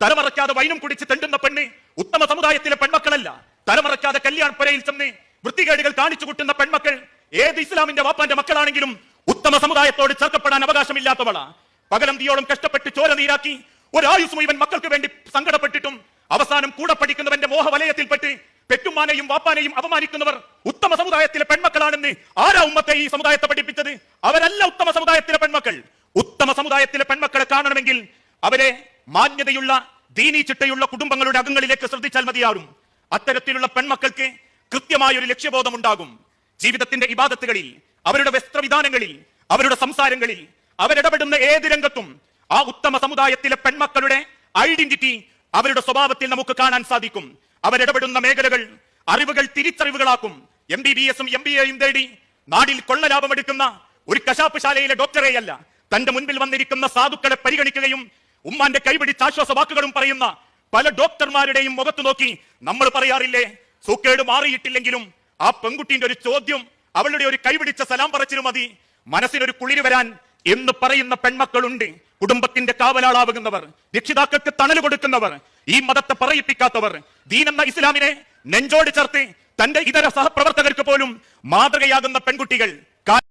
തലമറയ്ക്കാതെ വൈനും കുടിച്ച് തെണ്ടുന്ന പെണ്ണ് ഉത്തമ സമുദായത്തിലെ പെൺമക്കളല്ല. തലമറയ്ക്കാതെ കല്യാണപ്പുരയിൽ ചെന്ന് വൃത്തികേടുകൾ കാണിച്ചു കൂട്ടുന്ന പെൺമക്കൾ ഏത് ഇസ്ലാമിന്റെ വാപ്പാന്റെ മക്കളാണെങ്കിലും ഉത്തമ സമുദായത്തോട് ചേർക്കപ്പെടാൻ അവകാശമില്ലാത്തവളാ. പകലന്തിയോളം കഷ്ടപ്പെട്ട് ചോര നീരാക്കി ഒരായുസ് മുഴുവൻ മക്കൾക്ക് വേണ്ടി സങ്കടപ്പെട്ടിട്ടും അവസാനം കൂടെ പഠിക്കുന്നവന്റെ മോഹവലയത്തിൽപ്പെട്ട് പെറ്റുമാനെയും വാപ്പാനെയും അപമാനിക്കുന്നവർ ഉത്തമ സമുദായത്തിലെ പെൺമക്കളാണെന്ന് ആരാ ഉമ്മത്തെ ഈ സമുദായത്തെ പഠിപ്പിച്ചത്? അവരല്ല ഉത്തമ സമുദായത്തിലെ പെൺമക്കൾ. ഉത്തമ സമുദായത്തിലെ പെൺമക്കളെ കാണണമെങ്കിൽ അവരെ മാന്യതയുള്ള ദീനീ ചിട്ടയുള്ള കുടുംബങ്ങളുടെ അകങ്ങളിലേക്ക് ശ്രദ്ധിച്ചാൽ മതിയാവും. അത്തരത്തിലുള്ള പെൺമക്കൾക്ക് കൃത്യമായൊരു ലക്ഷ്യബോധം ഉണ്ടാകും. ജീവിതത്തിന്റെ ഇബാദത്തുകളിൽ, അവരുടെ വസ്ത്രവിധാനങ്ങളിൽ, അവരുടെ സംസാരങ്ങളിൽ, അവരിടപെടുന്ന ഏത് രംഗത്തും ആ ഉത്തമ സമുദായത്തിലെ പെൺമക്കളുടെ ഐഡന്റിറ്റി അവരുടെ സ്വഭാവത്തിൽ നമുക്ക് കാണാൻ സാധിക്കും. അവരിടപെടുന്ന മേഖലകൾ അറിവുകൾ തിരിച്ചറിവുകളാക്കും. MBBS-ഉം MBA-യും തേടി നാടിൽ കൊള്ള ലാഭമെടുക്കുന്ന ഒരു കശാപ്പ് ശാലയിലെ ഡോക്ടറെയല്ല, തന്റെ മുൻപിൽ വന്നിരിക്കുന്ന സാധുക്കളെ പരിഗണിക്കുകയും ഉമ്മാന്റെ കൈപിടിച്ച് ആശ്വാസ വാക്കുകളും പറയുന്ന പല ഡോക്ടർമാരുടെയും മുഖത്ത് നോക്കി നമ്മൾ പറയാറില്ലേ, സൂക്കേട് മാറിയിട്ടില്ലെങ്കിലും ആ പെൺകുട്ടിന്റെ ഒരു ചോദ്യം, അവളുടെ ഒരു കൈപിടിച്ച സലാം പറച്ചിലും മതി മനസ്സിനൊരു കുളിര് വരാൻ എന്ന് പറയുന്ന പെൺമക്കളുണ്ട്. കുടുംബത്തിന്റെ കാവലാളാവുന്നവർ, രക്ഷിതാക്കൾക്ക് തണൽ കൊടുക്കുന്നവർ, ഈ മതത്തെ പറയിപ്പിക്കാത്തവർ, ദീനെന്ന ഇസ്ലാമിനെ നെഞ്ചോട് ചേർത്ത് തന്റെ ഇതര സഹപ്രവർത്തകർക്ക് പോലും മാതൃകയാകുന്ന പെൺകുട്ടികൾ